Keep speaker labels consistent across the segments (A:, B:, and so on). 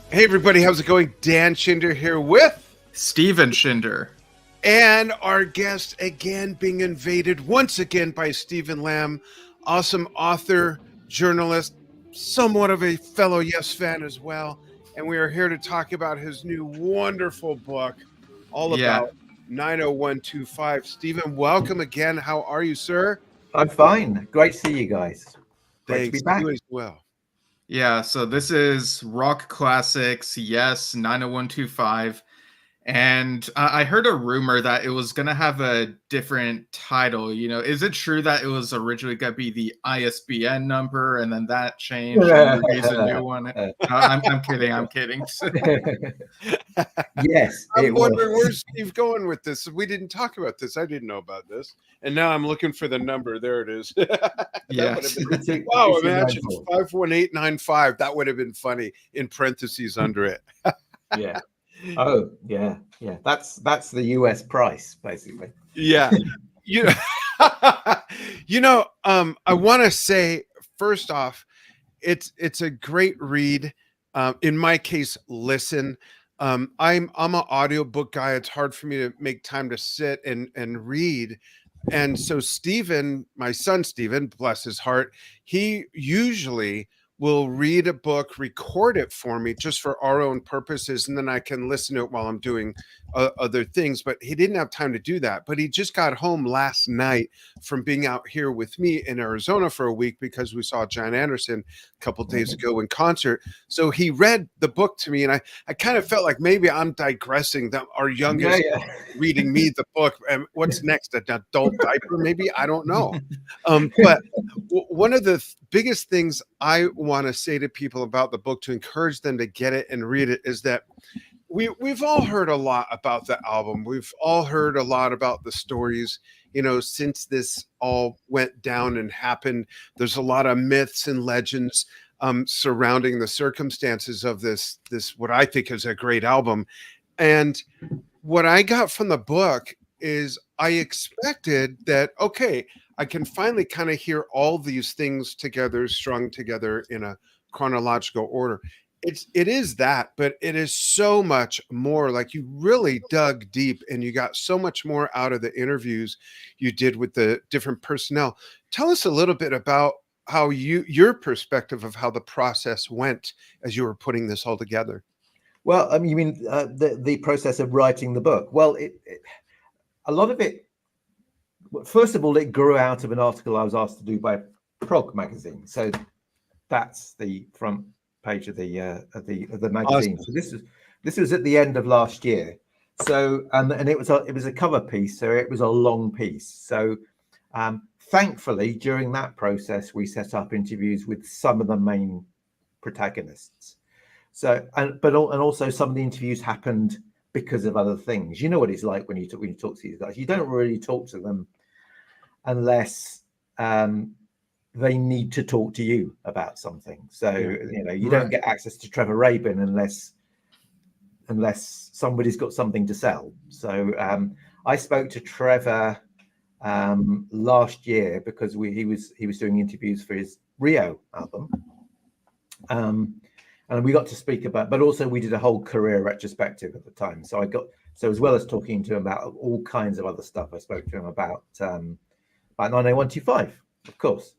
A: Hey everybody, how's it going? Dan Schinder here with
B: Steven Schinder.
A: and our guest again being invaded once again by Stephen Lambe, awesome author, journalist, somewhat of a fellow Yes fan as well. And we are here to talk about his new wonderful book, all
B: Yeah.
A: about 90125. Stephen, welcome again. How are you, sir?
C: I'm fine. Great to see you guys. Great to be
A: Thanks.
C: back.
A: You as well.
B: Yeah, so this is Rock Classics, yes, 90125. And I heard a rumor that it was going to have a different title. Is it true that it was originally going to be the ISBN number and then that changed and you released a new one? No, I'm kidding. I'm kidding.
C: Yes,
A: I'm
C: it was.
A: wondering where's Steve going with this. We didn't talk about this. I didn't know about this. And now I'm looking for the number. There it is.
B: Yeah.
A: Wow, imagine 51895. That would have been funny in parentheses under it.
C: Yeah. Oh, yeah. That's the US price, basically.
A: Yeah. I want to say first off, it's a great read. In my case, listen. I'm an audiobook guy. It's hard for me to make time to sit and read. And so Stephen, my son Stephen, bless his heart, he usually will read a book, record it for me just for our own purposes, and then I can listen to it while I'm doing other things. But he didn't have time to do that. But he just got home last night from being out here with me in Arizona for a week because we saw John Anderson a couple of days ago in concert. So he read the book to me, and I kind of felt like maybe I'm digressing. That our youngest reading me the book, and what's next? An adult diaper? Maybe, I don't know. But one of the biggest things I want to say to people about the book to encourage them to get it and read it is that we've all heard a lot about the album. We've all heard a lot about the stories, since this all went down and happened. There's a lot of myths and legends surrounding the circumstances of this what I think is a great album. And what I got from the book is I expected that, okay, I can finally kind of hear all these things together, strung together in a chronological order. It is that, but it is so much more. Like, you really dug deep and you got so much more out of the interviews you did with the different personnel. Tell us a little bit about how your perspective of how the process went as you were putting this all together.
C: Well, you mean the process of writing the book? Well, a lot of it. First of all, it grew out of an article I was asked to do by Prog magazine. So that's the front page of the magazine.
A: Awesome.
C: So this was at the end of last year. So and it was a cover piece. So it was a long piece. So thankfully, during that process, we set up interviews with some of the main protagonists. So and also some of the interviews happened because of other things. You know what it's like when you talk to these guys. You don't really talk to them unless they need to talk to you about something. So you don't get access to Trevor Rabin unless somebody's got something to sell. So I spoke to Trevor last year because he was doing interviews for his Rio album. And we got to speak about, but also we did a whole career retrospective at the time. So as well as talking to him about all kinds of other stuff, I spoke to him about 90125, of course.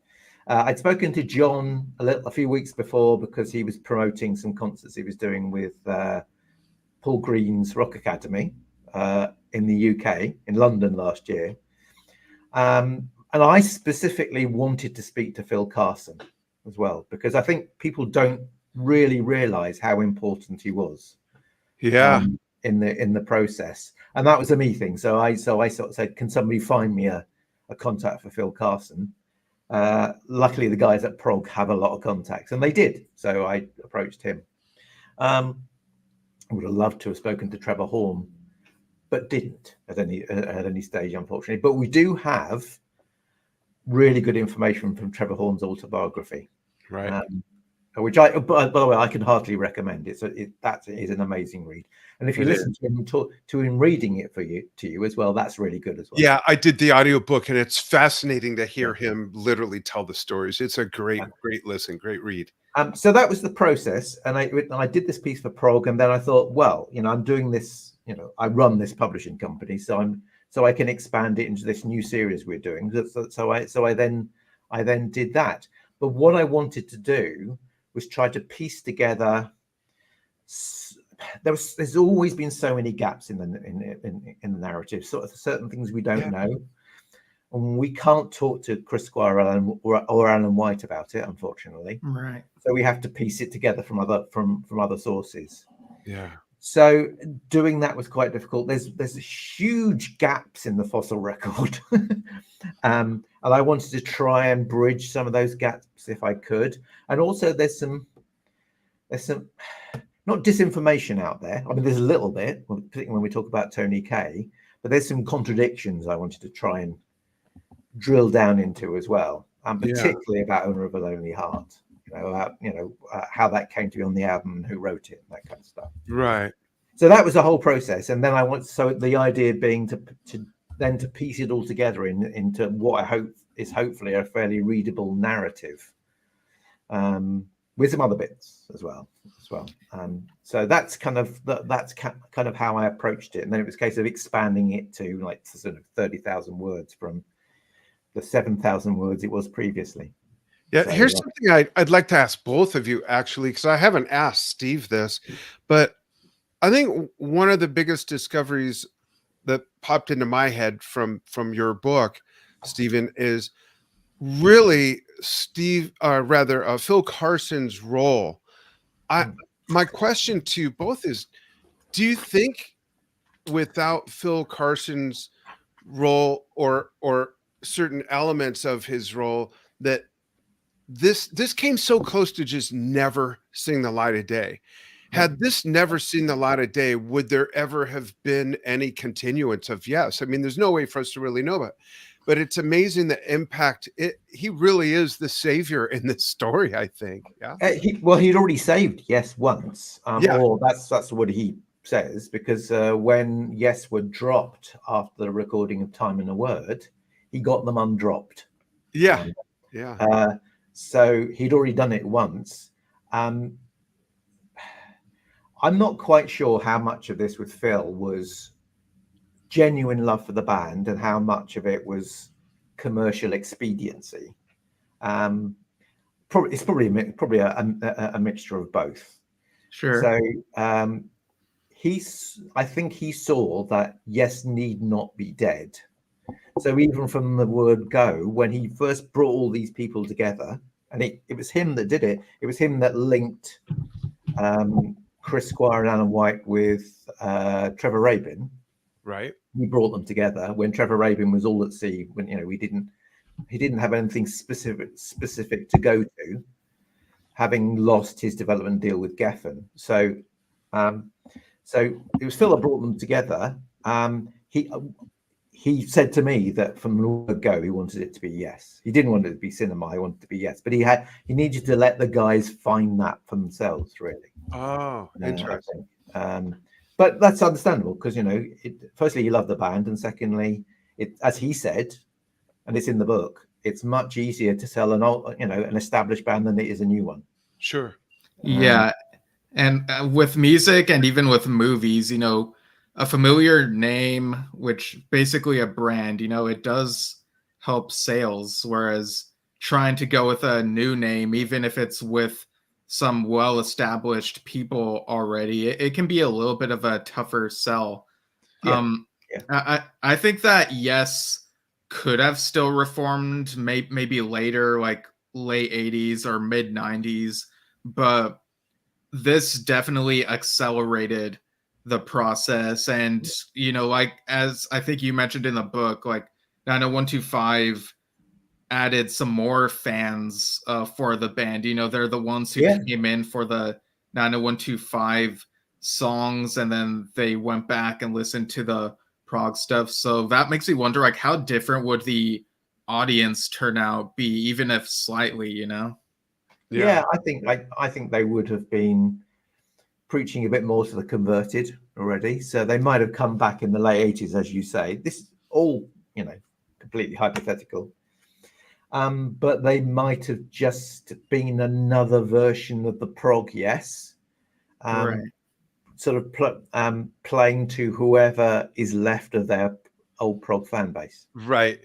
C: I'd spoken to John a few weeks before because he was promoting some concerts he was doing with Paul Green's Rock Academy in the UK, in London last year. And I specifically wanted to speak to Phil Carson as well, because I think people don't really realize how important he was in the process. And that was a me thing. So I sort of said, can somebody find me a contact for Phil Carson? Luckily the guys at Prog have a lot of contacts, and they did. So I approached him. I would have loved to have spoken to Trevor Horn, but didn't at any stage, unfortunately. But we do have really good information from Trevor Horn's autobiography.
A: Right.
C: which I, by the way, I can heartily recommend. That is an amazing read, and if you
A: It
C: listen to him reading it to you as well, that's really good as well.
A: Yeah, I did the audiobook, and it's fascinating to hear him literally tell the stories. It's a great listen, great read.
C: So that was the process, and I did this piece for Prog, and then I thought, well, I'm doing this. I run this publishing company, so I can expand it into this new series we're doing. So I then did that. But what I wanted to do was try to piece together. There's always been so many gaps in the narrative. Sort of certain things we don't know, and we can't talk to Chris Squire or Alan White about it, unfortunately.
B: Right.
C: So we have to piece it together from other sources.
A: Yeah.
C: So doing that was quite difficult. There's huge gaps in the fossil record, and I wanted to try and bridge some of those gaps if I could. And also there's some not disinformation out there. I mean, there's a little bit, particularly when we talk about Tony Kaye, but there's some contradictions I wanted to try and drill down into as well, and particularly about Owner of a Lonely Heart. How that came to be on the album and who wrote it, that kind of stuff.
A: Right.
C: So that was the whole process, and then the idea being to piece it all together into what I hope is hopefully a fairly readable narrative, with some other bits as well. So that's kind of how I approached it, and then it was a case of expanding it to like sort of 30,000 words from the 7,000 words it was previously.
A: Yeah, so, here's something I'd like to ask both of you, actually, because I haven't asked Steve this, but I think one of the biggest discoveries that popped into my head from your book, Stephen, is really Phil Carson's role. My question to you both is, do you think without Phil Carson's role or certain elements of his role that this came so close to just never seeing the light of day? Had this never seen the light of day, would there ever have been any continuance of Yes? I mean, there's no way for us to really know it, but it's amazing the impact. He really is the savior in this story, I think. Yeah.
C: He'd already saved Yes once, or that's what he says, because when Yes were dropped after the recording of Time and a Word, he got them undropped.
A: Yeah.
C: So he'd already done it once. I'm not quite sure how much of this with Phil was genuine love for the band and how much of it was commercial expediency. It's probably a mixture of both.
B: Sure.
C: So I think he saw that Yes need not be dead. So even from the word go, when he first brought all these people together, and it was him that did it. It was him that linked Chris Squire and Alan White with Trevor Rabin.
A: Right.
C: He brought them together when Trevor Rabin was all at sea. When he didn't have anything specific to go to, having lost his development deal with Geffen. So it was Phil that brought them together. He said to me that from the word go, he wanted it to be Yes. He didn't want it to be cinema. He wanted it to be Yes. But he needed to let the guys find that for themselves, really.
A: Oh, interesting.
C: But that's understandable because, firstly, he loved the band. And secondly, as he said, and it's in the book, it's much easier to sell an established band than it is a new one.
A: Sure.
B: Yeah. And with music and even with movies, a familiar name, which basically a brand, it does help sales. Whereas trying to go with a new name, even if it's with some well-established people already, it can be a little bit of a tougher sell. I think that Yes could have still reformed maybe later, like late 80s or mid 90s, but this definitely accelerated the process. And like as I think you mentioned in the book, like 90125 added some more fans for the band. They're the ones who came in for the 90125 songs, and then they went back and listened to the prog stuff. So that makes me wonder, like, how different would the audience turnout be, even if slightly,
C: Yeah, I think they would have been preaching a bit more to the converted already. So they might have come back in the late 80s, as you say. This is all, completely hypothetical. But they might have just been another version of the prog, yes.
B: Right.
C: Sort of playing to whoever is left of their old prog fan base.
A: Right.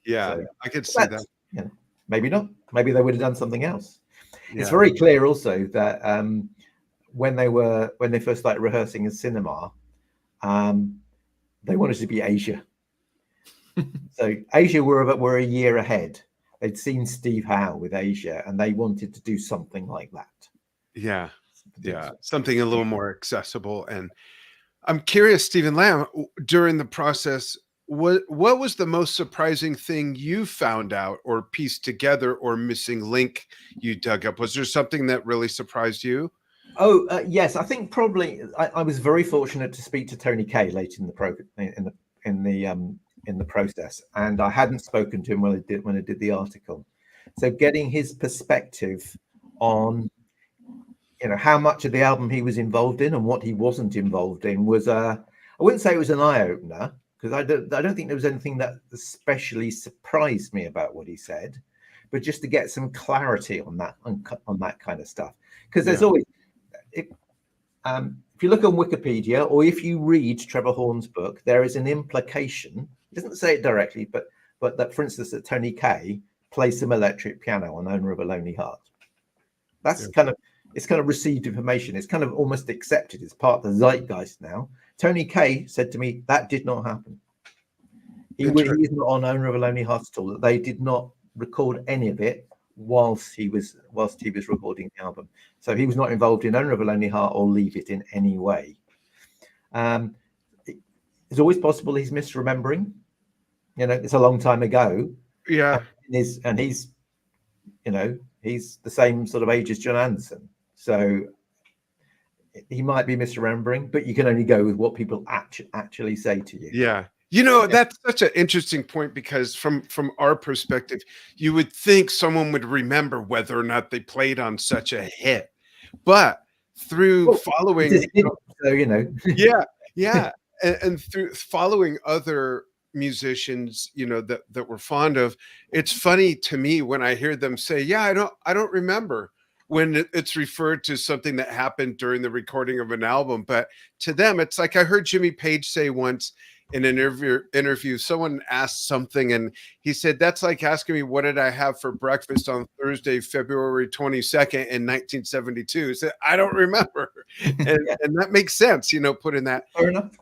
A: Yeah,
C: So
A: I could see that.
C: Maybe not. Maybe they would have done something else.
A: Yeah.
C: It's very clear also that when they first started rehearsing in cinema, they wanted to be Asia. So Asia were a year ahead. They'd seen Steve Howe with Asia, and they wanted to do something like that.
A: Yeah. Yeah. Something a little more accessible. And I'm curious, Stephen Lamb, during the process, what was the most surprising thing you found out or pieced together or missing link you dug up? Was there something that really surprised you?
C: Oh, yes, I think probably I was very fortunate to speak to Tony Kaye late in the process, and I hadn't spoken to him when I did the article. So getting his perspective on how much of the album he was involved in and what he wasn't involved in was I wouldn't say it was an eye-opener, because I don't think there was anything that especially surprised me about what he said, but just to get some clarity on that kind of stuff, because there's always if you look on Wikipedia or if you read Trevor Horn's book, there is an implication. He doesn't say it directly, but that, for instance, that Tony Kaye plays some electric piano on Owner of a Lonely Heart. That's kind of received information. It's kind of almost accepted. It's part of the zeitgeist now. Tony Kaye said to me that did not happen. He is not on Owner of a Lonely Heart at all. That they did not record any of it whilst he was recording the album. So he was not involved in Owner of a Lonely Heart or Leave It in any way. It's always possible he's misremembering. It's a long time ago.
A: Yeah.
C: And he's the same sort of age as John Anderson. So he might be misremembering, but you can only go with what people actually say to you.
A: Yeah. That's such an interesting point, because from our perspective, you would think someone would remember whether or not they played on such a hit, but through following, yeah, and through following other musicians, that we're fond of, it's funny to me when I hear them say, "Yeah, I don't remember," when it's referred to something that happened during the recording of an album, but to them, it's like I heard Jimmy Page say once in an interview, someone asked something and he said, "That's like asking me what did I have for breakfast on Thursday, February 22nd in 1972. He said, "I don't remember." And that makes sense, put in that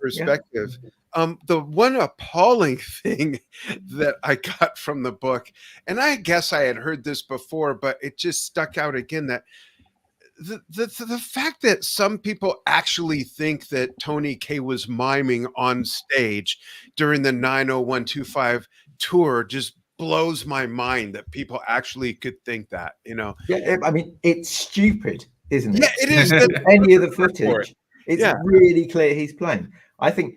A: perspective. Yeah. The one appalling thing that I got from the book, and I guess I had heard this before, but it just stuck out again, that the fact that some people actually think that Tony Kaye was miming on stage during the 90125 tour just blows my mind, that people actually could think that,
C: Yeah, I mean, it's stupid, isn't it?
A: Yeah, it is.
C: Any of the footage, it's really clear he's playing. I think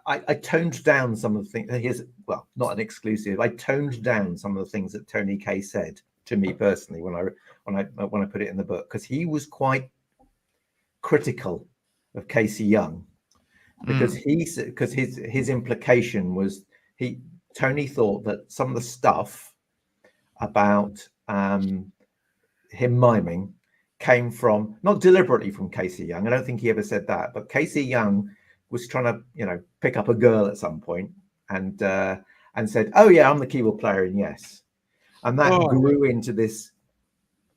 C: I toned down some of the things. Not an exclusive. I toned down some of the things that Tony Kaye said to me personally when I put it in the book, because he was quite critical of Casey Young, because his implication was Tony thought that some of the stuff about him miming came from, not deliberately from Casey Young. I don't think he ever said that, but Casey Young was trying to pick up a girl at some point and said, "Oh yeah, I'm the keyboard player in Yes," and that grew into this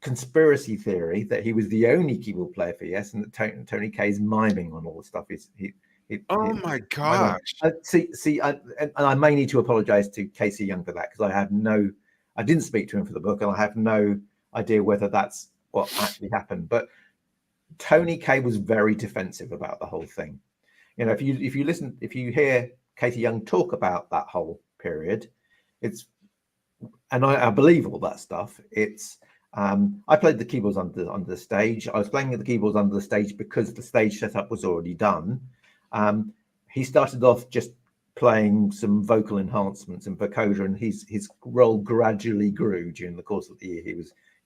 C: conspiracy theory that he was the only keyboard player for Yes, and that Tony Kaye's miming on all the stuff.
A: My gosh!
C: And I may need to apologize to Casey Young for that, because I didn't speak to him for the book, and I have no idea whether that's what actually happened. But Tony Kaye was very defensive about the whole thing. If you hear Casey Young talk about that whole period, and I believe all that stuff. I played the keyboards under the stage. I was playing the keyboards under the stage because the stage setup was already done. He started off just playing some vocal enhancements and vocoder, and his role gradually grew during the course of the year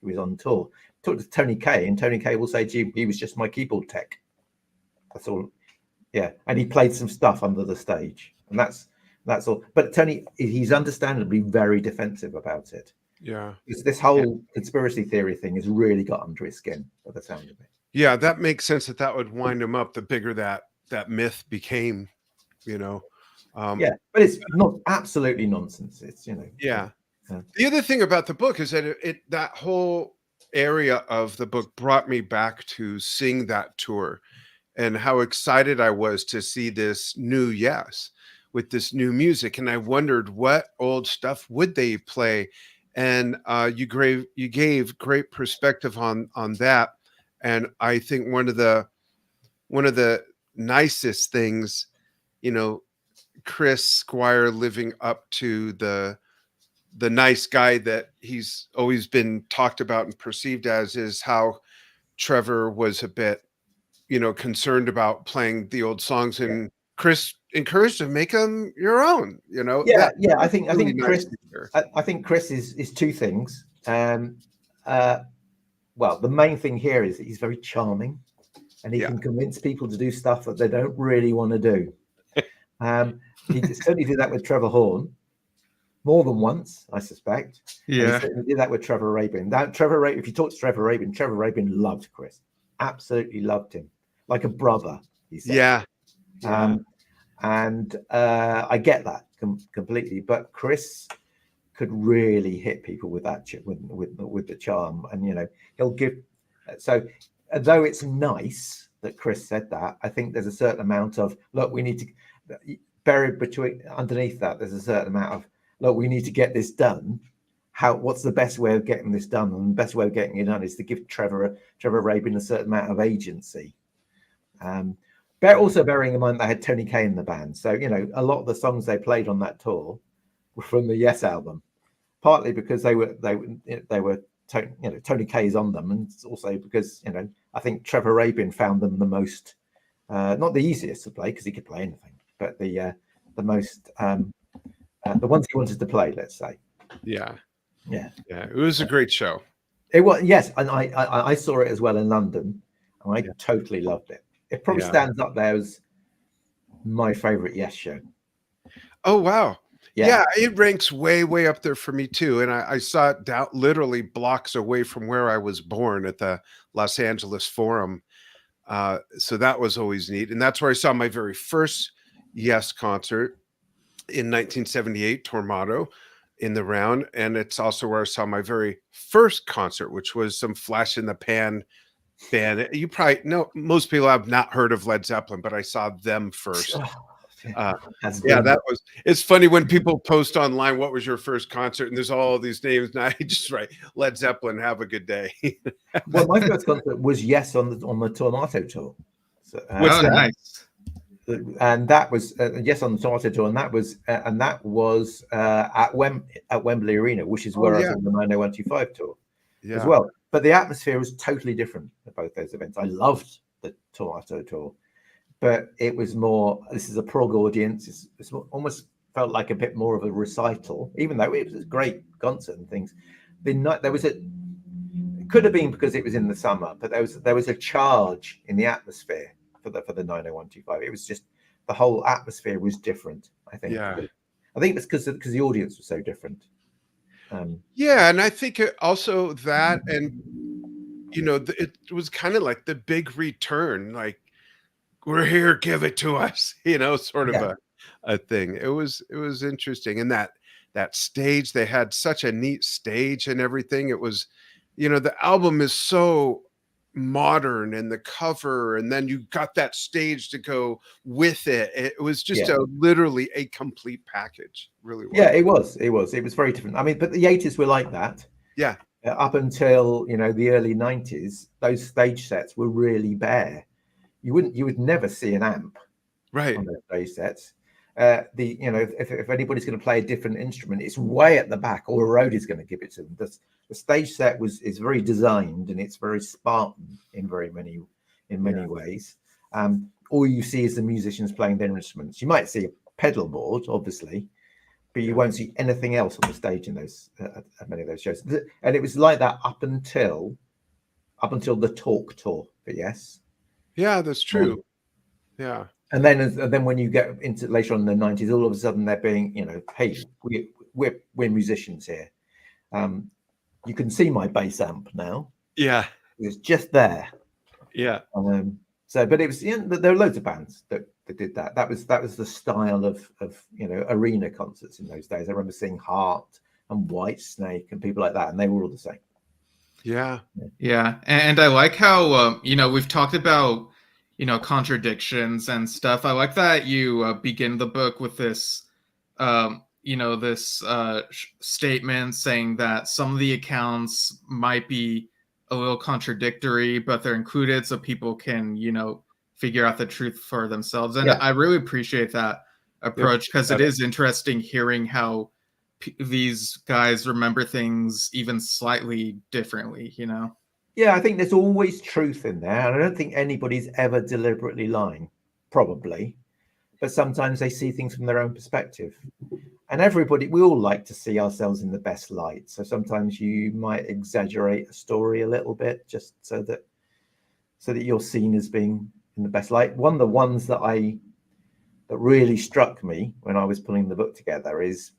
C: he who was on tour. Talk to Tony Kaye, and Tony Kaye will say to you, he was just my keyboard tech. That's all. Yeah, and he played some stuff under the stage, and that's all. But Tony, he's understandably very defensive about it.
A: Yeah,
C: because this whole conspiracy theory thing has really got under his skin, by the sound of it.
A: Yeah, that makes sense that would wind him up the bigger that myth became, you know.
C: Yeah, but it's not absolutely nonsense. It's, you know.
A: Yeah. The other thing about the book is that that whole area of the book brought me back to seeing that tour and how excited I was to see this new Yes with this new music. And I wondered what old stuff would they play. And you gave great perspective on that. And I think one of the nicest things, you know, Chris Squire living up to the nice guy that he's always been talked about and perceived as, is how Trevor was a bit, you know, concerned about playing the old songs, and Chris encouraged him, make them your own, you know.
C: Yeah, I think
A: nice
C: Chris, I think Chris is two things. Well, the main thing here is that he's very charming, and he can convince people to do stuff that they don't really want to do. He certainly did that with Trevor Horn more than once, I suspect.
B: Yeah,
C: and he certainly did that with Trevor Rabin. If you talk to Trevor Rabin loved Chris, absolutely loved him like a brother. He said. And I get that completely, but Chris could really hit people with that with the charm, and you know, he'll give. So though it's nice that Chris said that, I think there's a certain amount of, look, we need to, buried underneath that, there's a certain amount of, look, we need to get this done. What's the best way of getting this done? And the best way of getting it done is to give Trevor Rabin a certain amount of agency. Also bearing in mind they had Tony Kaye in the band, so you know, a lot of the songs they played on that tour were from the Yes album, partly because they were Tony Kaye's on them, and also because, you know, I think Trevor Rabin found them the most, not the easiest to play because he could play anything, but the most the ones he wanted to play, let's say.
A: Yeah, it was a great show.
C: It was, yes, and I saw it as well in London, and I totally loved it. It probably stands up there as my favorite Yes show.
A: Oh wow. Yeah, it ranks way up there for me too. And I saw it down literally blocks away from where I was born at the Los Angeles Forum. So that was always neat. And that's where I saw my very first Yes concert in 1978, Tormato in the Round. And it's also where I saw my very first concert, which was some flash in the pan band. You probably know, most people have not heard of Led Zeppelin, but I saw them first. It's funny when people post online, what was your first concert, and there's all these names, and I just write Led Zeppelin, have a good day.
C: Well, my first concert was Yes on the Tormato tour. So,
B: nice.
C: And that was Yes on the Tormato tour, and that was at Wembley Arena, which is where I was on the 90125 tour as well. But the atmosphere was totally different at both those events. I loved the Tormato tour, but it was more, this is a prog audience. It's almost felt like a bit more of a recital, even though it was a great concert and things. It could have been because it was in the summer, but there was a charge in the atmosphere for the 90125. It was just, the whole atmosphere was different, I think.
A: Yeah.
C: I think it's because the audience was so different.
A: And I think also that, and you know, it was kind of like the big return, like, we're here, give it to us, you know, sort of a thing. It was interesting. And that stage, they had such a neat stage and everything. It was, you know, the album is so modern, and the cover, and then you got that stage to go with it. It was just literally a complete package. Really was.
C: Yeah, it was very different. I mean, but the 80s were like that.
A: Yeah.
C: Up until, you know, the early 90s, those stage sets were really bare. You would never see an amp on those stage sets. If anybody's going to play a different instrument, it's way at the back, or a road is going to give it to them. The stage set is very designed, and it's very Spartan in many ways. All you see is the musicians playing their instruments. You might see a pedal board, obviously, but you won't see anything else on the stage in those many of those shows. And it was like that up until the Talk tour for Yes.
A: Yeah, that's true. Yeah.
C: And then when you get into later on in the 90s, all of a sudden they're being, you know, hey, we're musicians here. You can see my bass amp now.
A: Yeah.
C: It's just there.
A: Yeah.
C: So, but it was, you know, there were loads of bands that did that. That was the style of you know, arena concerts in those days. I remember seeing Heart and Whitesnake and people like that, and they were all the same.
B: Yeah. And I like how you know, we've talked about, you know, contradictions and stuff. I like that you begin the book with this you know, this statement saying that some of the accounts might be a little contradictory, but they're included so people can, you know, figure out the truth for themselves. And I really appreciate that approach, because it is interesting hearing how these guys remember things even slightly differently, you know?
C: Yeah, I think there's always truth in there. And I don't think anybody's ever deliberately lying, probably. But sometimes they see things from their own perspective. And we all like to see ourselves in the best light. So sometimes you might exaggerate a story a little bit just so that you're seen as being in the best light. One of the ones that really struck me when I was putting the book together is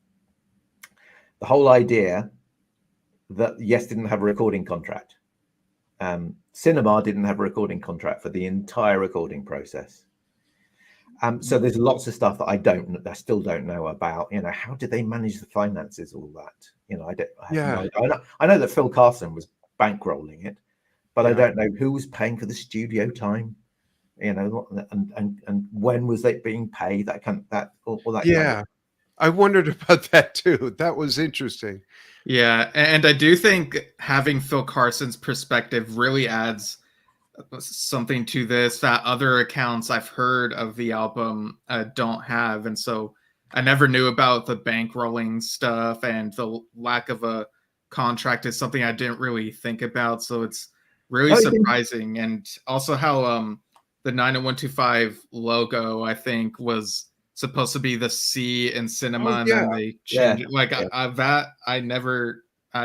C: the whole idea that Yes didn't have a recording contract. Cinema didn't have a recording contract for the entire recording process. So there's lots of stuff that I still don't know about. You know, how did they manage the finances, all that? You know, I know that Phil Carson was bankrolling it, but I don't know who was paying for the studio time. You know, and when was it being paid? All that.
A: Yeah, I wondered about that too. That was interesting.
B: Yeah, and I do think having Phil Carson's perspective really adds something to this that other accounts I've heard of the album don't have. And so I never knew about the bankrolling stuff, and the lack of a contract is something I didn't really think about. So it's really surprising. And also how the 90125 logo, I think, was supposed to be the C in Cinema, and then they changed it. Like that, I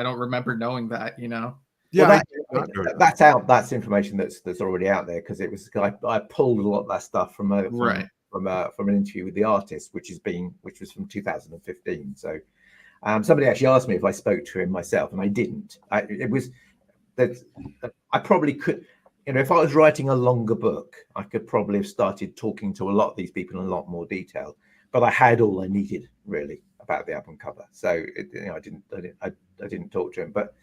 B: don't remember knowing that, you know?
C: Yeah, well, that's out. That's information that's already out there, because it was I pulled a lot of that stuff from an interview with the artist, which was from 2015. So somebody actually asked me if I spoke to him myself, and I didn't. I probably could, you know, if I was writing a longer book, I could probably have started talking to a lot of these people in a lot more detail. But I had all I needed really about the album cover, so you know, I didn't talk to him, but.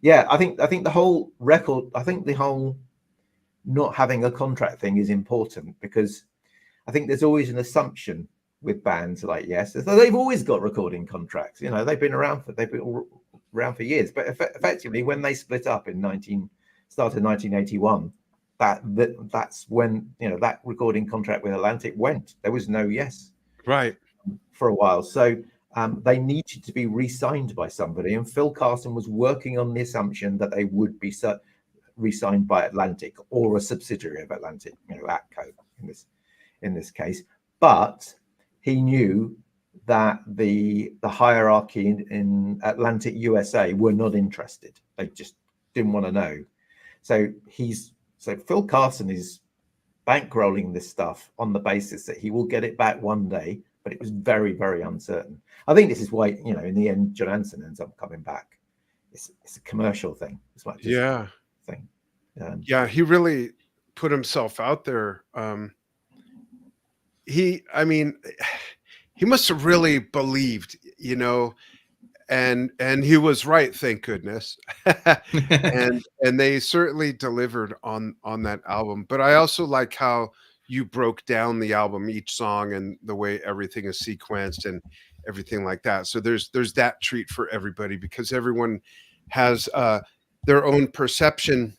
C: Yeah, I think the whole record, I think the whole not having a contract thing is important, because I think there's always an assumption with bands like Yes, so they've always got recording contracts. You know, they've been around for years. But effectively, when they split up in 1981, that's when, you know, that recording contract with Atlantic went. There was no Yes for a while. So they needed to be re-signed by somebody, and Phil Carson was working on the assumption that they would be re-signed by Atlantic or a subsidiary of Atlantic, you know, ATCO in this case. But he knew that the hierarchy in Atlantic USA were not interested. They just didn't want to know. So Phil Carson is bankrolling this stuff on the basis that he will get it back one day, but it was very, very uncertain. I think this is why, you know, in the end, John Anson ends up coming back. It's a commercial thing as much as thing.
A: Yeah, he really put himself out there. He must have really believed, you know, and he was right, thank goodness. and they certainly delivered on that album. But I also like how you broke down the album, each song, and the way everything is sequenced and everything like that. So there's that treat for everybody, because everyone has their own perception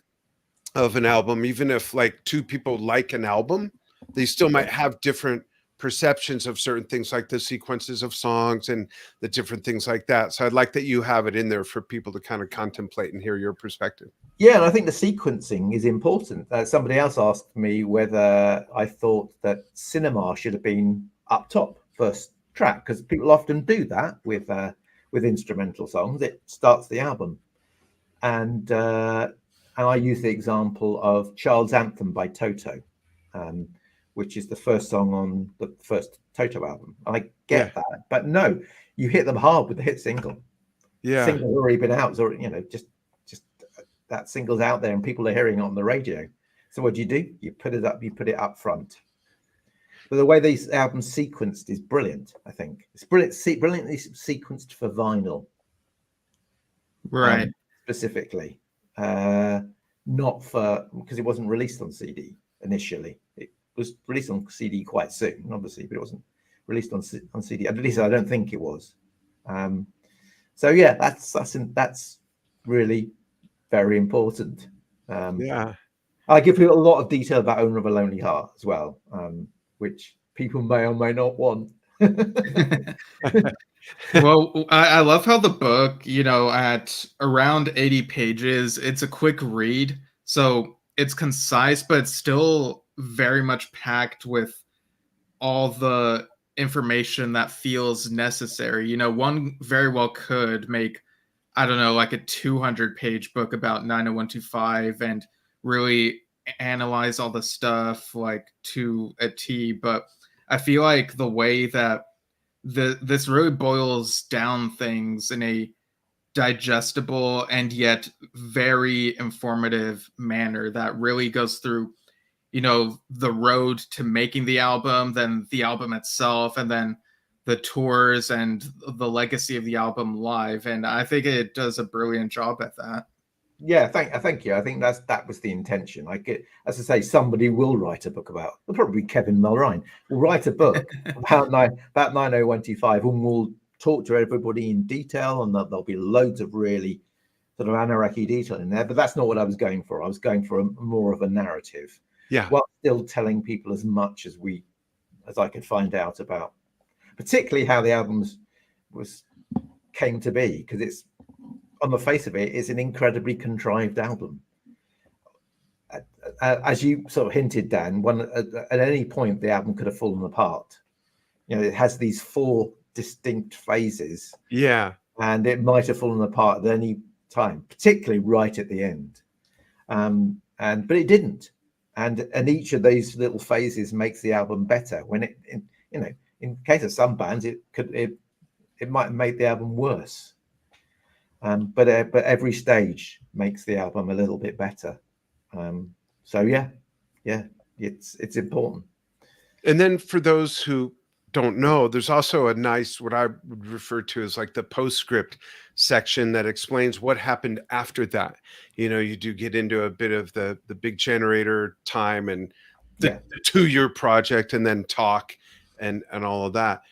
A: of an album. Even if like two people like an album, they still might have different perceptions of certain things, like the sequences of songs and the different things like that. So I'd like that you have it in there for people to kind of contemplate and hear your perspective.
C: Yeah, and I think the sequencing is important. Somebody else asked me whether I thought that Cinema should have been up top first track, because people often do that with instrumental songs. It starts the album, and I use the example of Child's Anthem by Toto, which is the first song on the first Toto album. I get that, but no, you hit them hard with the hit single.
A: Yeah.
C: Single's already been out, or just that single's out there and people are hearing it on the radio. So what do? You put it up front. But the way these albums sequenced is brilliant. I think it's brilliantly sequenced for vinyl,
B: Right.
C: Specifically, not for, because it wasn't released on CD initially. It was released on CD quite soon, obviously, but it wasn't released on CD. At least I don't think it was. So yeah, that's really very important.
A: Yeah.
C: I give you a lot of detail about Owner of a Lonely Heart as well, which people may or may not want.
B: Well, I love how the book, at around 80 pages, it's a quick read. So it's concise, but it's still very much packed with all the information that feels necessary. One very well could make, I don't know, like a 200-page book about 90125 and really analyze all the stuff like to a T. But I feel like the way that this really boils down things in a digestible and yet very informative manner that really goes through, the road to making the album, then the album itself, and then the tours and the legacy of the album live. And I think it does a brilliant job at that.
C: Yeah, thank you. I think that was the intention. As I say, somebody will write a book about. Probably Kevin Mulrine will write a book about 90125, and we'll talk to everybody in detail, and there'll be loads of really sort of anarchy detail in there. But that's not what I was going for. I was going for more of a narrative.
A: Yeah.
C: While still telling people as much as I could find out about, particularly how the albums came to be, because it's, on the face of it, it's an incredibly contrived album. As you sort of hinted, Dan, at any point the album could have fallen apart. It has these 4 distinct phases.
A: Yeah.
C: And it might have fallen apart at any time, particularly right at the end. But it didn't. And each of those little phases makes the album better. When in case of some bands, it might make the album worse. But every stage makes the album a little bit better. So yeah, it's important.
A: And then for those who don't know, there's also a nice, what I would refer to as like the postscript section that explains what happened after that. You do get into a bit of the Big Generator time and the 2-year project, and then Talk and all of that.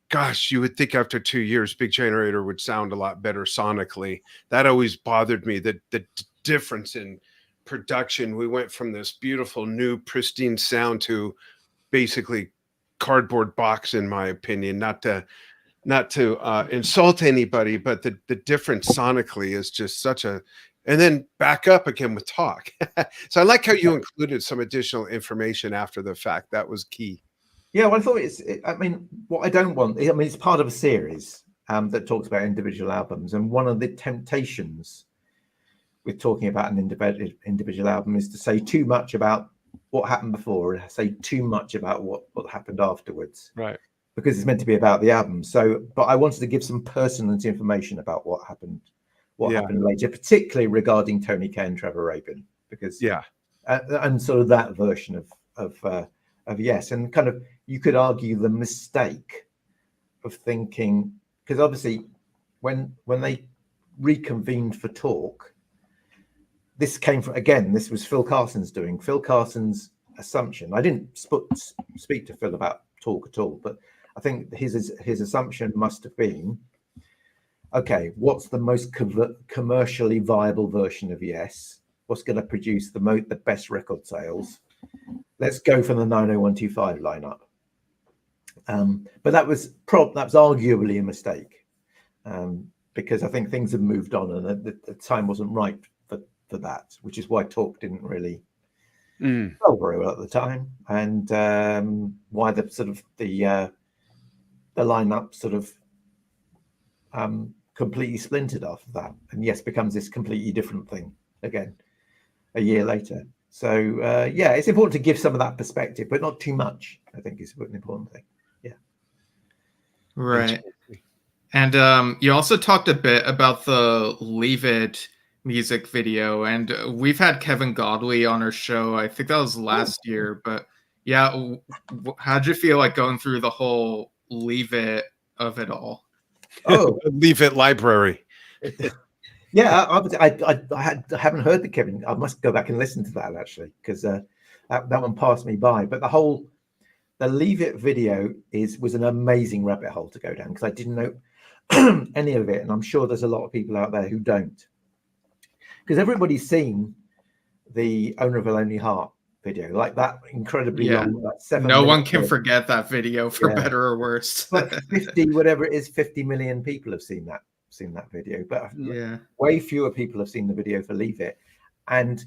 A: Gosh, you would think after 2 years, Big Generator would sound a lot better sonically. That always bothered me, the difference in production. We went from this beautiful, new, pristine sound to basically cardboard box, in my opinion. Not to insult anybody, but the difference sonically is just such a. And then back up again with Talk. So I like how you included some additional information after the fact. That was key.
C: Yeah, well, I thought what I don't want, it's part of a series that talks about individual albums. And one of the temptations with talking about an individual album is to say too much about what happened before and say too much about what happened afterwards.
A: Right.
C: Because it's meant to be about the album. But I wanted to give some pertinent information about what happened later, particularly regarding Tony Kaye and Trevor Rabin, because and sort of that version of Yes, and kind of you could argue the mistake of thinking, because obviously when they reconvened for Talk, this came from, again, this was Phil Carson's doing. Phil Carson's assumption. I didn't speak to Phil about Talk at all, but I think his assumption must have been, okay, what's the most commercially viable version of Yes? What's going to produce the best record sales? Let's go for the 90125 lineup. But that was arguably a mistake, because I think things have moved on and the time wasn't right for that, which is why Talk didn't really sell very well at the time, and why the the lineup sort of completely splintered after that, and Yes becomes this completely different thing again a year later. So yeah, it's important to give some of that perspective, but not too much. I think is an important thing. Yeah.
B: Right. And you also talked a bit about the Leave It music video, and we've had Kevin Godley on our show. I think that was last year, but yeah, how'd you feel like going through the whole Leave It of it all?
C: Oh,
A: Leave It library.
C: yeah. I haven't heard the Kevin. I must go back and listen to that actually, because that one passed me by. But the Leave It video was an amazing rabbit hole to go down, because I didn't know any of it, and I'm sure there's a lot of people out there who don't, because everybody's seen the Owner of a Lonely Heart video, like that incredibly long, like 7
B: No one
C: minutes
B: can
C: long.
B: forget that video, for better or worse.
C: Like 50, whatever it is, 50 million people have seen that video, but
B: Yeah.
C: way fewer people have seen the video for Leave It, and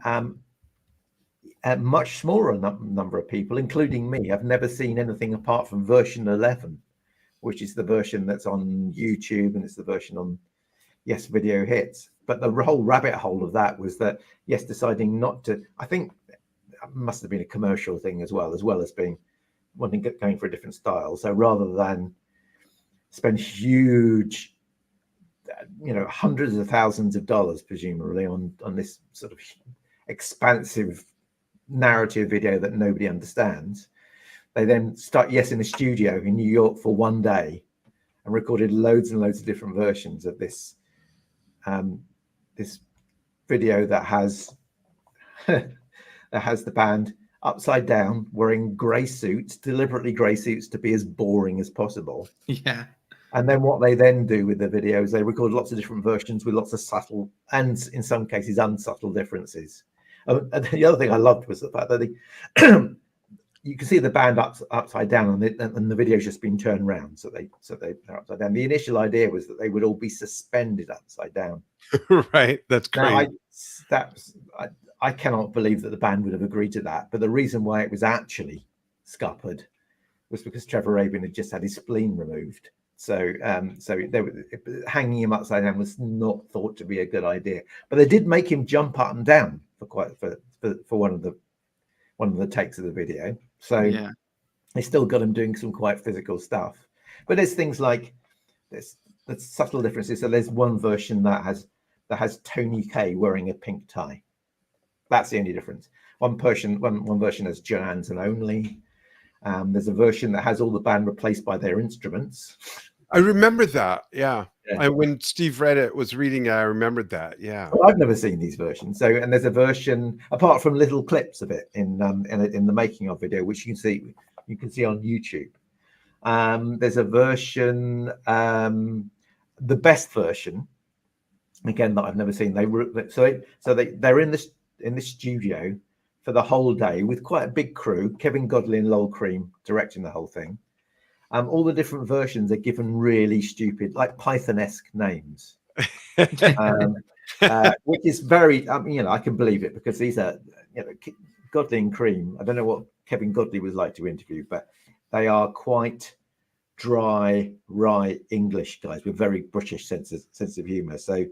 C: a much smaller number of people, including me, have never seen anything apart from version 11, which is the version that's on YouTube, and it's the version on Yes Video Hits. But the whole rabbit hole of that was that Yes deciding not to, I think it must have been a commercial thing as well as being going for a different style. So rather than spend huge, hundreds of thousands of dollars presumably on this sort of expansive narrative video that nobody understands, they then start Yes in a studio in New York for one day and recorded loads and loads of different versions of this this video that has the band upside down wearing grey suits, deliberately grey suits, to be as boring as possible.
B: Yeah.
C: And then what they then do with the video is they record lots of different versions with lots of subtle and in some cases unsubtle differences. And the other thing I loved was the fact that you can see the band upside down, and the video's just been turned around, so they're upside down. The initial idea was that they would all be suspended upside down.
A: Right, that's great.
C: Now, I cannot believe that the band would have agreed to that. But the reason why it was actually scuppered was because Trevor Rabin had just had his spleen removed. So hanging him upside down was not thought to be a good idea. But they did make him jump up and down for one of the takes of the video. So
B: Yeah.
C: they still got him doing some quite physical stuff. But there's things like there's subtle differences. So there's one version that has Tony Kaye wearing a pink tie. That's the only difference. One version has Johansson only. There's a version that has all the band replaced by their instruments.
A: I remember that. Yeah. When Steve read it, was reading it, I remembered that. Yeah.
C: Well, I've never seen these versions. So, and there's a version apart from little clips of it in the making of video, which you can see on YouTube. There's a version, the best version, again, that I've never seen. They're in the studio for the whole day with quite a big crew. Kevin Godley and Lol Cream directing the whole thing. All the different versions are given really stupid, like Python-esque names, which is very, I can believe it, because these are, Godley and Cream. I don't know what Kevin Godley was like to interview, but they are quite dry, wry English guys with very British sense of humor. So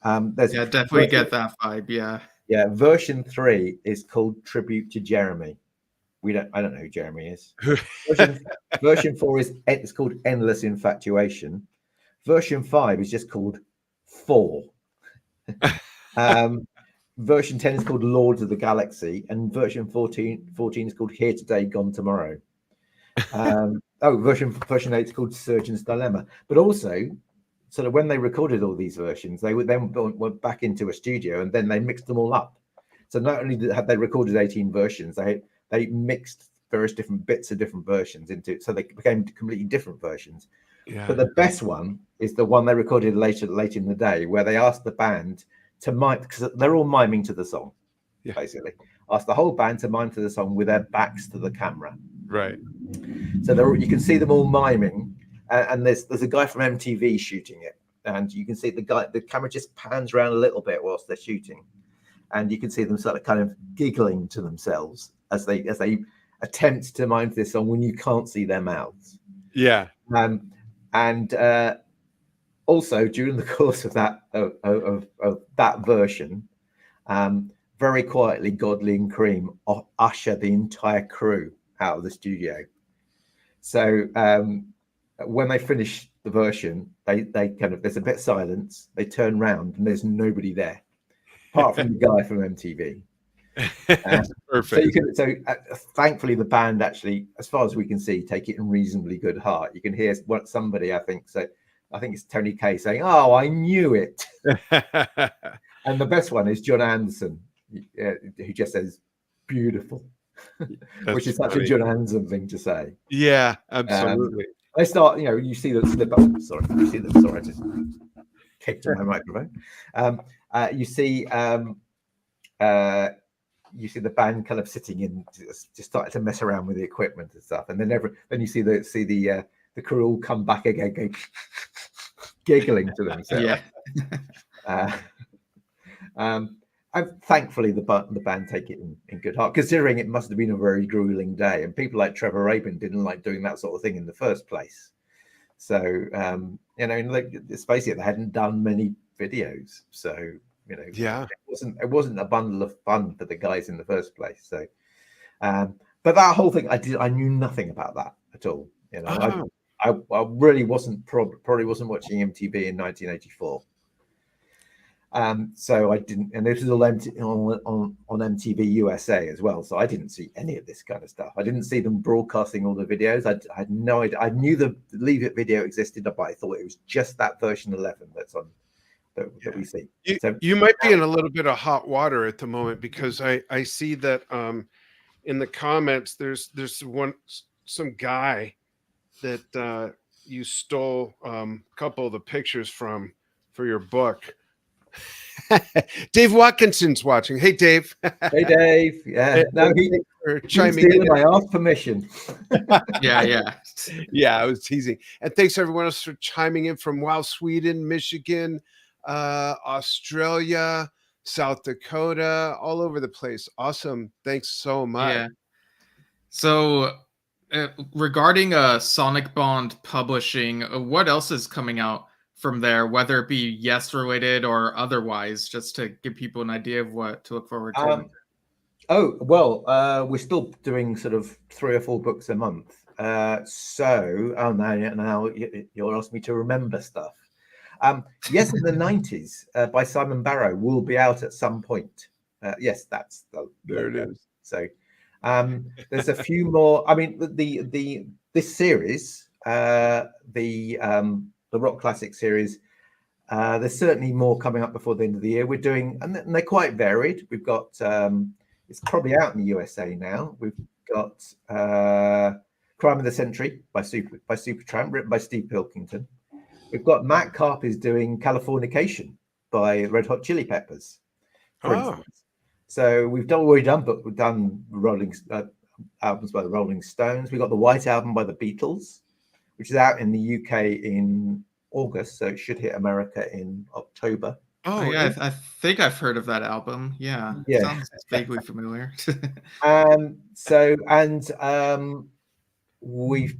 C: there's
B: definitely get that vibe. Yeah.
C: Version 3 is called Tribute to Jeremy. I don't know who Jeremy is. Version 4 it's called Endless Infatuation. Version 5 is just called 4. Version 10 is called Lords of the Galaxy, and version 14 is called Here Today, Gone Tomorrow. Version 8 is called Surgeon's Dilemma. But also, sort of when they recorded all these versions, they went back into a studio and then they mixed them all up. So not only had they recorded 18 versions, they mixed various different bits of different versions so they became completely different versions. Yeah. But the best one is the one they recorded late in the day, where they asked the band to mime, because they're all miming to the song, basically. Asked the whole band to mime to the song with their backs to the camera.
A: Right.
C: So you can see them all miming, and there's a guy from MTV shooting it, and you can see the camera just pans around a little bit whilst they're shooting, and you can see them sort of kind of giggling to themselves as they attempt to mime to this song when you can't see their mouths.
A: Yeah.
C: And also during the course of that of that version, very quietly, Godley and Cream usher the entire crew out of the studio. So when they finish the version, they kind of, there's a bit of silence. They turn round and there's nobody there, apart from the guy from MTV.
A: Perfect.
C: Thankfully, the band actually, as far as we can see, take it in reasonably good heart. You can hear what somebody, I think it's Tony Kaye saying, "Oh, I knew it." And the best one is John Anderson, who just says, "Beautiful," which is such a John Anderson thing to say.
A: Yeah, absolutely.
C: They start, you see the slip up. Sorry, I just kicked on my microphone. You see the band kind of sitting in, just starting to mess around with the equipment and stuff, and then you see the crew all come back again, giggling to themselves.
B: Yeah.
C: And thankfully the band take it in good heart, considering it must have been a very grueling day, and people like Trevor Rabin didn't like doing that sort of thing in the first place. So let's face it, they hadn't done many videos, so
A: yeah,
C: it wasn't a bundle of fun for the guys in the first place. So but that whole thing, I knew nothing about that at all. I really probably wasn't watching MTV in 1984. So I didn't, and this was all on MTV USA as well. So I didn't see any of this kind of stuff. I didn't see them broadcasting all the videos. I had no idea. I knew the Leave It video existed, but I thought it was just that version 11 that's on that we see.
A: You might be in a little bit of hot water at the moment, because I see that in the comments there's some guy that you stole a couple of the pictures from for your book. Dave Watkinson's watching. Hey, Dave.
C: Hey, Dave. Yeah. No, he chiming in. I asked permission.
A: Yeah, I was teasing. And thanks everyone else for chiming in from Sweden, Michigan, Australia, South Dakota, all over the place. Awesome. Thanks so much.
B: Yeah. So regarding Sonic Bond Publishing, what else is coming out from there, whether it be Yes related or otherwise, just to give people an idea of what to look forward to?
C: We're still doing sort of 3 or 4 books a month. Now you'll ask me to remember stuff. Yes in the 90s by Simon Barrow will be out at some point. Yes, that's
A: there it is.
C: So there's a few more. I mean, this series, the Rock Classic series, there's certainly more coming up before the end of the year. We're doing, and they're quite varied. We've got it's probably out in the USA now. We've got Crime of the Century by Supertramp, written by Steve Pilkington. We've got Matt Karp is doing Californication by Red Hot Chili Peppers, for instance. So we've done Rolling albums by the Rolling Stones. We've got the White Album by the Beatles, which is out in the UK in August, so it should hit America in October.
B: Oh yeah, I think I've heard of that album. Yeah. Sounds vaguely familiar.
C: We've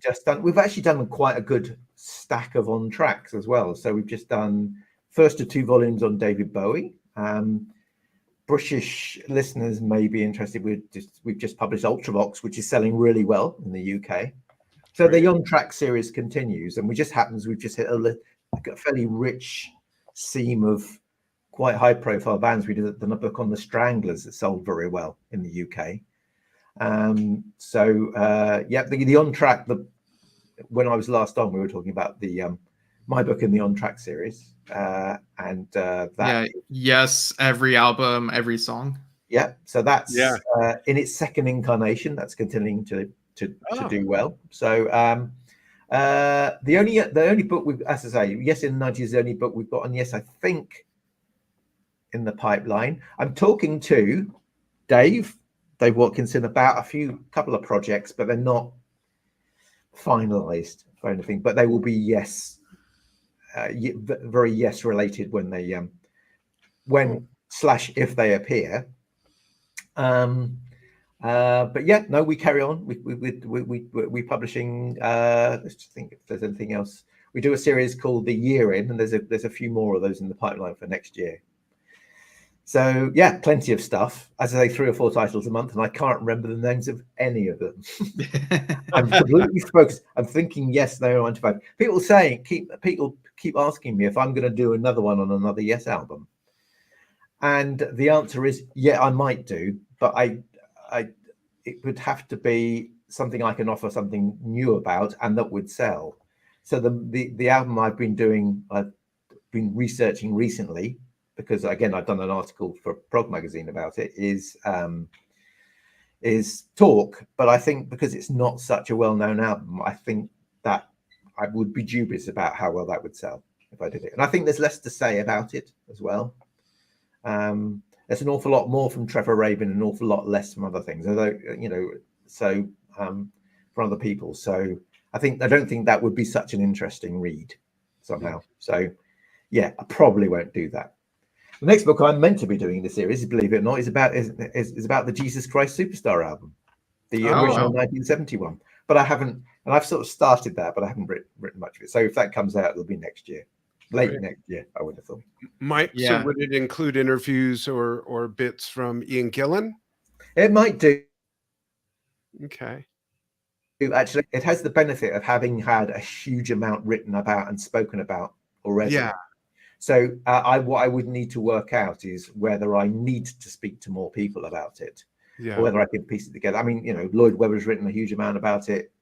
C: actually done quite a good stack of on tracks as well. So we've just done first of 2 volumes on David Bowie. British listeners may be interested. We've just published Ultravox, which is selling really well in the UK. So the on track series continues, and we've just hit a fairly rich seam of quite high profile bands. We did a book on the Stranglers that sold very well in the UK. The on track. When I was last on, we were talking about the my book in the on track series,
B: Yes, every album, every song.
C: Yeah, so that's in its second incarnation. That's continuing to do well. So the only book we've, as I say, Yes in the 90s is the only book we've got on Yes, I think, in the pipeline. I'm talking to Dave Watkinson about a couple of projects, but they're not finalized for anything, but they will be very Yes related when they if they appear. But yeah, no, we carry on. We publishing. Let's just think if there's anything else. We do a series called The Year In, and there's a few more of those in the pipeline for next year. So yeah, plenty of stuff. As I say, 3 or 4 titles a month, and I can't remember the names of any of them. I'm completely focused. I'm thinking yes, no, 95. People keep asking me if I'm going to do another one on another Yes album, and the answer is yeah, I might do, but it would have to be something I can offer something new about and that would sell. So the album I've been researching recently, because again I've done an article for Prog magazine about it, is Talk. But I think because it's not such a well-known album, I think that I would be dubious about how well that would sell if I did it. And I think there's less to say about it as well. There's an awful lot more from Trevor Rabin, an awful lot less from other things, although from other people. So I don't think that would be such an interesting read somehow. So yeah, I probably won't do that. The next book I'm meant to be doing in the series, believe it or not, is about the Jesus Christ Superstar album, the original 1971. But I haven't, and I've sort of started that, but I haven't written much of it. So if that comes out, it'll be next year. Late next year, I would have thought.
A: So would it include interviews or bits from Ian Gillan?
C: It might do.
A: Okay.
C: Actually, it has the benefit of having had a huge amount written about and spoken about already.
A: Yeah.
C: So what I would need to work out is whether I need to speak to more people about it, or whether I can piece it together. I mean, Lloyd Webber's written a huge amount about it.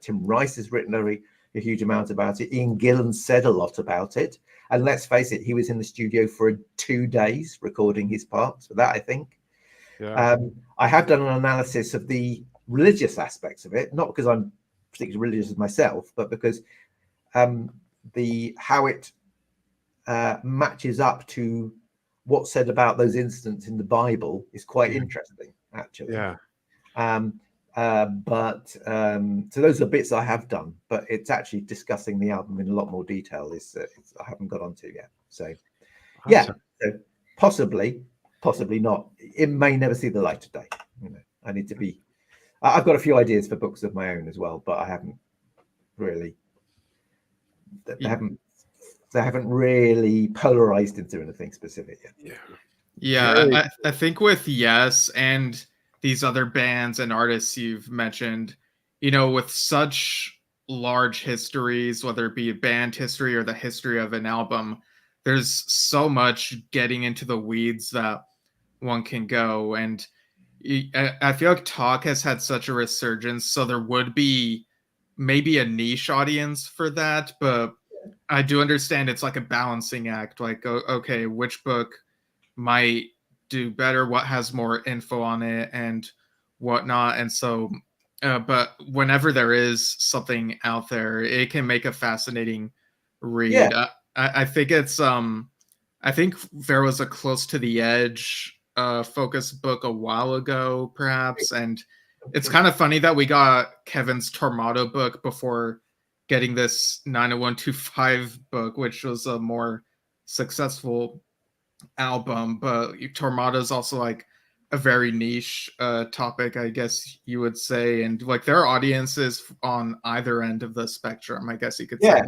C: Tim Rice has written a huge amount about it. Ian Gillan said a lot about it. And let's face it, he was in the studio for 2 days recording his parts for that, I think.
A: Yeah.
C: I have done an analysis of the religious aspects of it, not because I'm particularly religious myself, but because how it matches up to what's said about those incidents in the Bible is quite interesting, actually.
A: Yeah.
C: So those are bits I have done, but it's actually discussing the album in a lot more detail I haven't got onto yet. So yeah, so possibly not. It may never see the light of day. I need to be. I've got a few ideas for books of my own as well, but I haven't really. They haven't really polarized into anything specific yet.
B: Yeah. I think with Yes and these other bands and artists you've mentioned, with such large histories, whether it be a band history or the history of an album, there's so much getting into the weeds that one can go. And I feel like Talk has had such a resurgence, so there would be maybe a niche audience for that, but I do understand it's like a balancing act. Like, okay, which book might do better, what has more info on it and whatnot. And so but whenever there is something out there, it can make a fascinating read. I think it's I think there was a Close to the Edge focus book a while ago, perhaps, and it's kind of funny that we got Kevin's Tormato book before getting this 90125 book, which was a more successful album. But Tormato is also like a very niche topic, I guess you would say, and like there are audiences on either end of the spectrum, I guess you could say.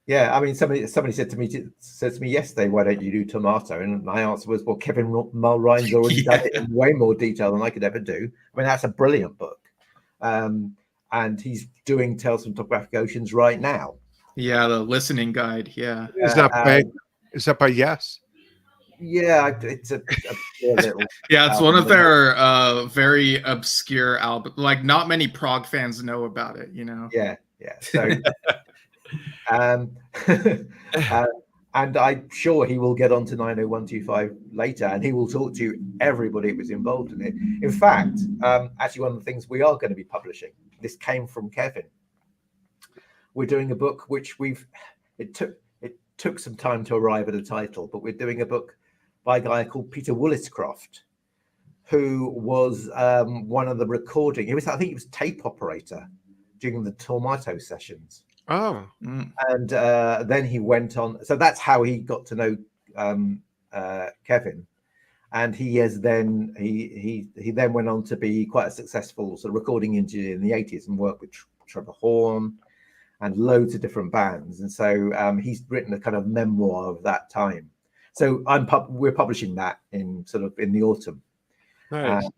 C: Yeah, I mean, somebody said to me yesterday, "Why don't you do Tomato?" And my answer was, "Well, Kevin Mulrine's already done it in way more detail than I could ever do." I mean, that's a brilliant book, and he's doing Tales from Topographic Oceans right now.
B: Yeah, the listening guide. Yeah,
A: is that by Yes?
C: Yeah, it's a little.
B: Yeah, it's one of their very obscure albums. Like, not many prog fans know about it.
C: Yeah. So. And I'm sure he will get on to 90125 later, and he will talk to everybody who was involved in it. In fact, actually, one of the things we are going to be publishing, this came from Kevin. We're doing a book which it took some time to arrive at a title, but we're doing a book by a guy called Peter Woolliscroft, who was one of the recording. I think he was tape operator during the Tormato sessions.
A: Oh,
C: and then he went on. So that's how he got to know Kevin. and he has then he then went on to be quite a successful sort of recording engineer in the 80s and worked with Trevor Horn and loads of different bands. And so he's written a kind of memoir of that time. So we're publishing that in the autumn.
A: Nice.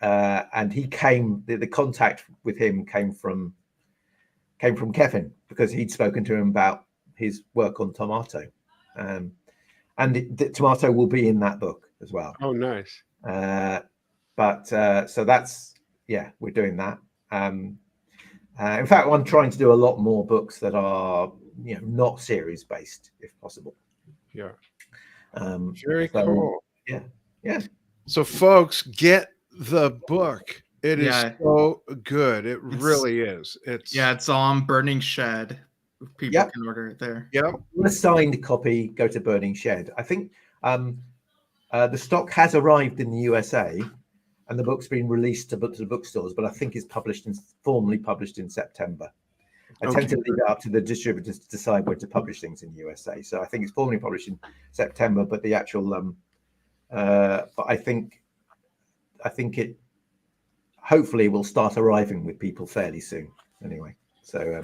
C: And he came. The contact with him came from Kevin, because he'd spoken to him about his work on Tomato, and the Tomato will be in that book as well.
A: Oh, nice.
C: So that's, yeah, we're doing that. In fact, I'm trying to do a lot more books that are, you know, not series based, if possible.
A: Yeah. Very cool.
C: Yeah.
A: So, folks, get the book. It is so good. It's really is.
B: It's on Burning Shed. People can order it there.
A: Yep.
C: A signed copy, go to Burning Shed. I think the stock has arrived in the USA, and the book's been released to the bookstores, but I think it's formally published in September. I tend to leave it up to the distributors to decide where to publish things in the USA. So I think it's formally published in September, but the actual but I think it hopefully will start arriving with people fairly soon. Anyway, so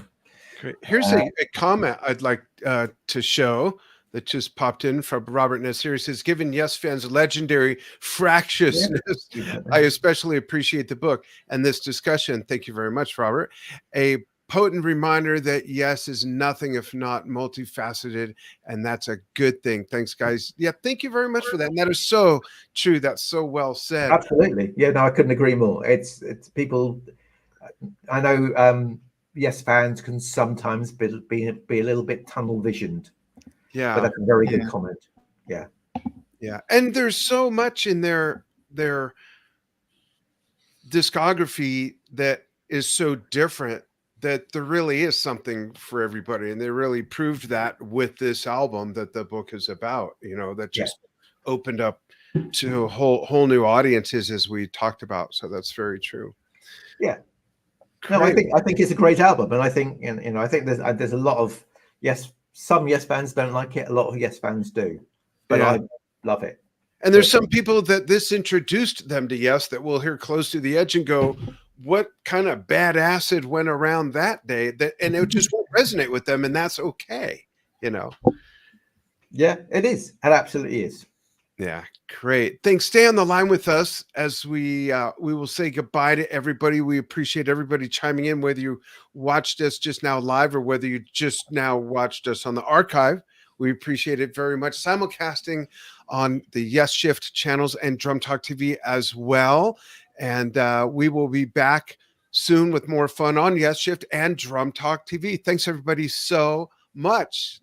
A: great. Here's a comment I'd like to show that just popped in from Robert Nassir. He says, given Yes fans legendary fractiousness, I especially appreciate the book and this discussion. Thank you very much, Robert. A potent reminder that Yes is nothing if not multifaceted, and that's a good thing. Thanks, guys. Yeah, thank you very much for that. And that is so true. That's so well said.
C: Absolutely. Yeah, no, I couldn't agree more. It's people. I know Yes fans can sometimes be a little bit tunnel visioned.
A: Yeah,
C: but that's a very good comment. Yeah,
A: and there's so much in their discography that is so different that there really is something for everybody, and they really proved that with this album that the book is about. You know, that just opened up to whole new audiences, as we talked about. So that's very true.
C: Yeah. No, I think it's a great album, and I think I think there's a lot of some Yes fans don't like it. A lot of Yes fans do, but I love it.
A: And there's some people that this introduced them to Yes that will hear Close to the Edge and go, what kind of bad acid went around that day? And it just won't resonate with them, and that's okay, you know.
C: Yeah, it is. It absolutely is.
A: Yeah, great. Thanks. Stay on the line with us as we will say goodbye to everybody. We appreciate everybody chiming in, whether you watched us just now live or whether you just now watched us on the archive. We appreciate it very much. Simulcasting on the Yesshift channels and Drum Talk TV as well. And we will be back soon with more fun on Yesshift and Drum Talk TV. Thanks, everybody, so much.